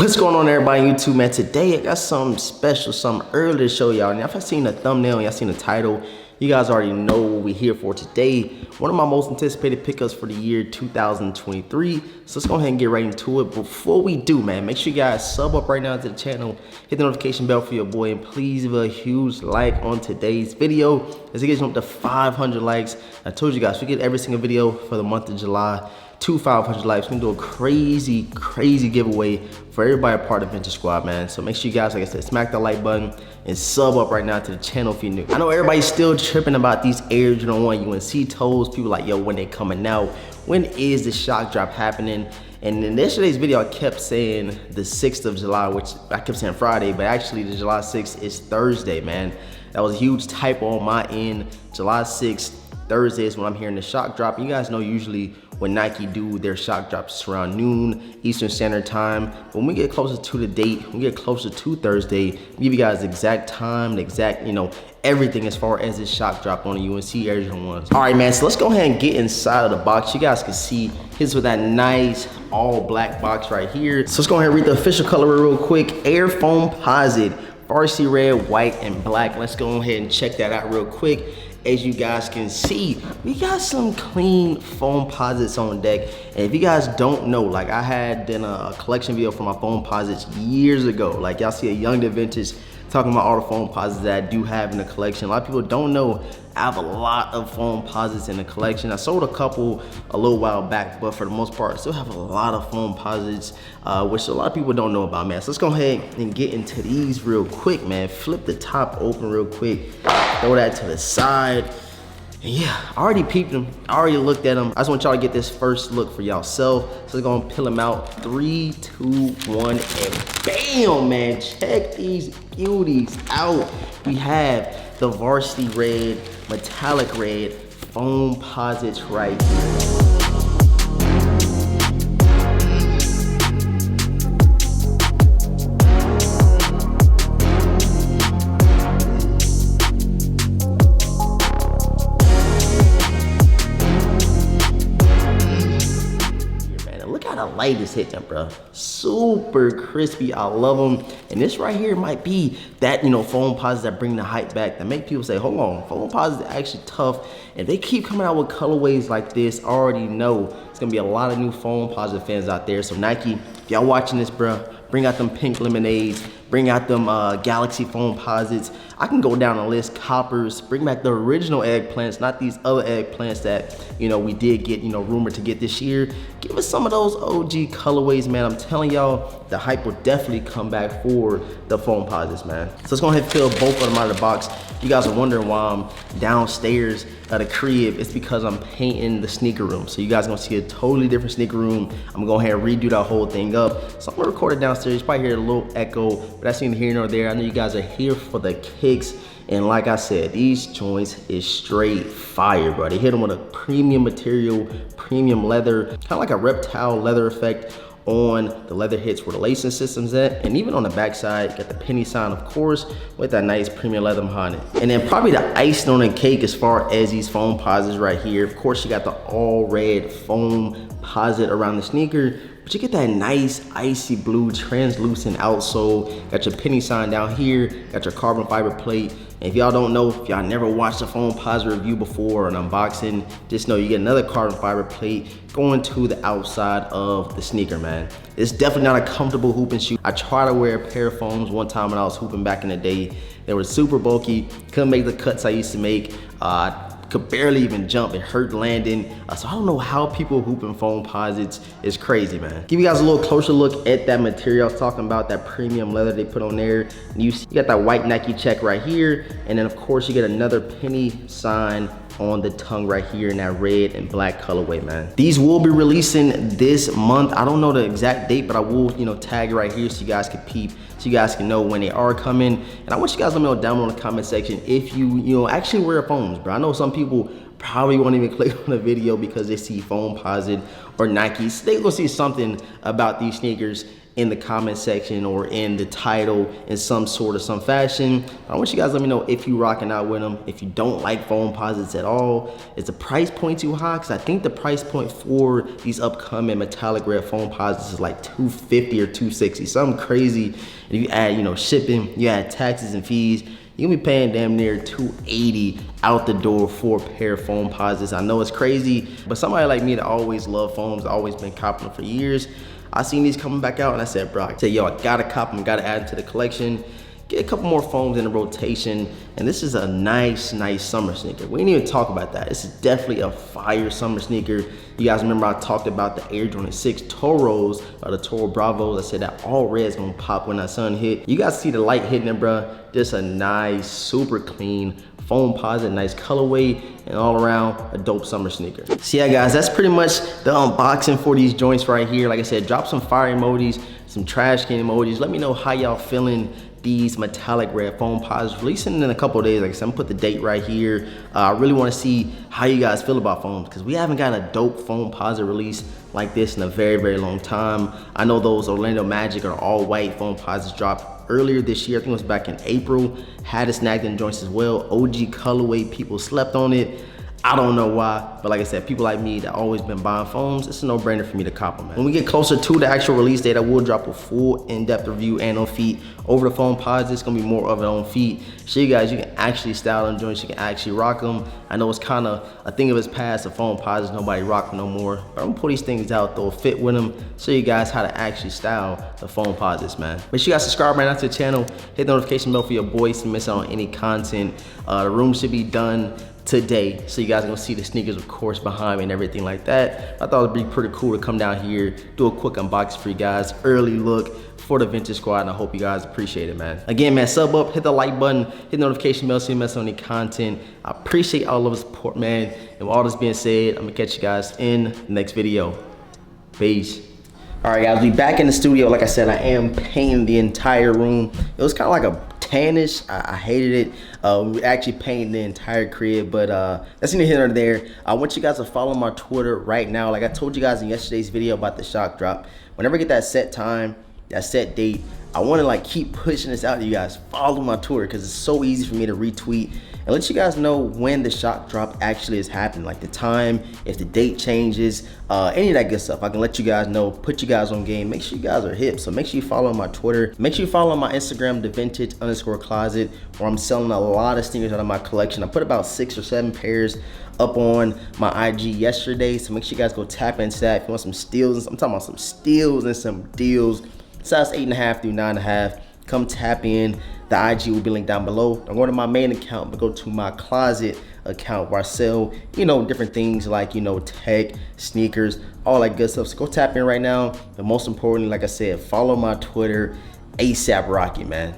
What's going on, everybody on YouTube, man? Today I got something special, something early to show y'all. Now if y'all seen the thumbnail, y'all seen the title, you guys already know what we're here for today. One of my most anticipated pickups for the year 2023. So let's go ahead and get right into it. Before we do, man, make sure you guys sub up right now to the channel, hit the notification bell for your boy, and please leave a huge like on today's video as it gets up to 500 likes. I told you guys, we get every single video for the month of July to 500 likes. We can do a crazy giveaway for everybody a part of Vintage Squad, man. So make sure you guys, like I said, smack the like button and sub up right now to the channel if you're new. I know everybody's still tripping about these Air Jordan 1 UNC toes. People like, yo, when they coming out? When is the shock drop happening? And in yesterday's video, I kept saying the 6th of July, which I kept saying Friday, but actually the July 6th is Thursday, man. That was a huge typo on my end. July 6th, Thursday is when I'm hearing the shock drop. You guys know usually when Nike do their shock drops around noon Eastern Standard Time. When we get closer to the date, when we get closer to Thursday, we give you guys the exact time, the exact, everything as far as this shock drop on the UNC Air Jordan 1s. All right, man, so let's go ahead and get inside of the box. You guys can see here's with that nice all black box right here. So let's go ahead and read the official color real quick. Air Foamposite, varsity red, white, and black. Let's go ahead and check that out real quick. As you guys can see, we got some clean Foamposites on deck. And if you guys don't know, like I had done a collection video for my Foamposites years ago. Like y'all see a Young Vintage talking about all the Foamposites that I do have in the collection. A lot of people don't know I have a lot of Foamposites in the collection. I sold a couple a little while back, but for the most part, I still have a lot of Foamposites, which a lot of people don't know about, man. So let's go ahead and get into these real quick, man. Flip the top open real quick, throw that to the side. And yeah, I already peeped them, I already looked at them. I just want y'all to get this first look for y'allself. So we're gonna peel them out. 3, 2, 1, and bam, man. Check these beauties out. We have the varsity red, metallic red Foamposites right here. Light is hitting, bro. Super crispy. I love them. And this right here might be that, Foamposites that bring the hype back, that make people say, hold on, Foamposites are actually tough. And they keep coming out with colorways like this, I already know it's gonna be a lot of new Foamposite fans out there. So Nike, if y'all watching this, bro, bring out them pink lemonades, bring out them Galaxy Foamposites. I can go down the list, coppers, bring back the original eggplants, not these other eggplants that, we did get, rumored to get this year. Give us some of those OG colorways, man. I'm telling y'all, the hype will definitely come back for the Foamposites, man. So let's go ahead and fill both of them out of the box. You guys are wondering why I'm downstairs at the crib. It's because I'm painting the sneaker room. So you guys are gonna see a totally different sneaker room. I'm gonna go ahead and redo that whole thing up. So I'm gonna record it downstairs. You probably hear a little echo, but that's neither here nor there. I know you guys are here for the kicks. And like I said, these joints is straight fire, bro. They hit them with a premium material, premium leather, kind of like a reptile leather effect on the leather hits where the lacing system's at. And even on the backside, you got the penny sign, of course, with that nice premium leather behind it. And then probably the icing on the cake as far as these Foamposites right here. Of course, you got the all red Foamposite around the sneaker, but you get that nice icy blue translucent outsole. Got your penny sign down here, got your carbon fiber plate. And if y'all don't know, if y'all never watched a Foamposite review before or an unboxing, just know you get another carbon fiber plate going to the outside of the sneaker, man. It's definitely not a comfortable hooping shoe. I tried to wear a pair of foams one time when I was hooping back in the day. They were super bulky, couldn't make the cuts I used to make. Could barely even jump, it hurt landing. So I don't know how people hooping Foamposites. It's crazy, man. Give you guys a little closer look at that material. I was talking about that premium leather they put on there. And you got that white Nike check right here. And then of course you get another penny sign on the tongue right here in that red and black colorway, man. These will be releasing this month. I don't know the exact date, but I will, tag it right here so you guys can peep, so you guys can know when they are coming. And I want you guys to let me know down below in the comment section if you actually wear foams, bro. I know some people probably won't even click on the video because they see Foamposite or Nike. So they gonna see something about these sneakers in the comment section or in the title in some fashion. I want you guys to let me know if you rocking out with them. If you don't like Foamposites at all, is the price point too high? Because I think the price point for these upcoming metallic red Foamposites is like $250 or $260, something crazy. And if you add, you know, shipping, you add taxes and fees, you're gonna be paying damn near $280 out the door for a pair of Foamposites. I know it's crazy, but somebody like me that always loved foams, always been copping them for years, I seen these coming back out and I said, bro, I said, yo, I gotta cop them, gotta add them to the collection. Get a couple more foams in the rotation, and this is a nice summer sneaker. We didn't even talk about that. This is definitely a fire summer sneaker. You guys remember I talked about the Air Jordan 6 Toros, or the Toro Bravos. I said that all red's gonna pop when that sun hit. You guys see the light hitting it, bro. Just a nice, super clean Foamposite, nice colorway, and all around a dope summer sneaker. So yeah, guys, that's pretty much the unboxing for these joints right here. Like I said, drop some fire emojis, some trash can emojis. Let me know how y'all feeling these metallic red Foamposites, releasing in a couple of days. Like I said, I'm gonna put the date right here. I really want to see how you guys feel about foams, because we haven't got a dope Foamposite release like this in a very long time. I know those Orlando Magic or all white Foamposites dropped earlier this year. I think it was back in April. Had it snagged in joints as well. OG colorway, people slept on it. I don't know why, but like I said, people like me that always been buying foams, it's a no-brainer for me to cop them, man. When we get closer to the actual release date, I will drop a full in-depth review and on feet over the Foamposites. It's gonna be more of it on feet. Show you guys you can actually style them joints, you can actually rock them. I know it's kind of a thing of its past, the Foamposites, nobody rock them no more. But I'm gonna pull these things out, throw a fit with them, show you guys how to actually style the Foamposites, man. Make sure you guys subscribe right now to the channel, hit the notification bell for your boys to miss out on any content. The room should be done today, so you guys are gonna see the sneakers, of course, behind me and everything like that. I thought it'd be pretty cool to come down here, do a quick unboxing for you guys, early look for the Vintage Squad, and I hope you guys appreciate it, man. Again, man, sub up, hit the like button, hit the notification bell so you miss on any content. I appreciate all of the support, man. And with all this being said, I'm gonna catch you guys in the next video. Peace. All right, guys, we back in the studio. Like I said, I am painting the entire room. It was kind of like a tannish. I hated it. We actually painted the entire crib, but that's neither here nor there. I want you guys to follow my Twitter right now. Like I told you guys in yesterday's video about the shock drop. Whenever I get that set time, that set date, I want to like keep pushing this out to you guys. Follow my Twitter, because it's so easy for me to retweet and let you guys know when the shock drop actually is happening, like the time, if the date changes, any of that good stuff. I can let you guys know, put you guys on game, make sure you guys are hip. So make sure you follow my Twitter, make sure you follow my Instagram, thevintage_closet, where I'm selling a lot of sneakers out of my collection. I put about 6 or 7 pairs up on my IG yesterday, so make sure you guys go tap into that. If you want some steals, I'm talking about some steals and some deals, size 8.5 through 9.5, come tap in. The IG will be linked down below. Don't go to my main account, but go to my closet account where I sell, you know, different things like, you know, tech, sneakers, all that good stuff. So go tap in right now. But most importantly, like I said, follow my Twitter, ASAP Rocky, man.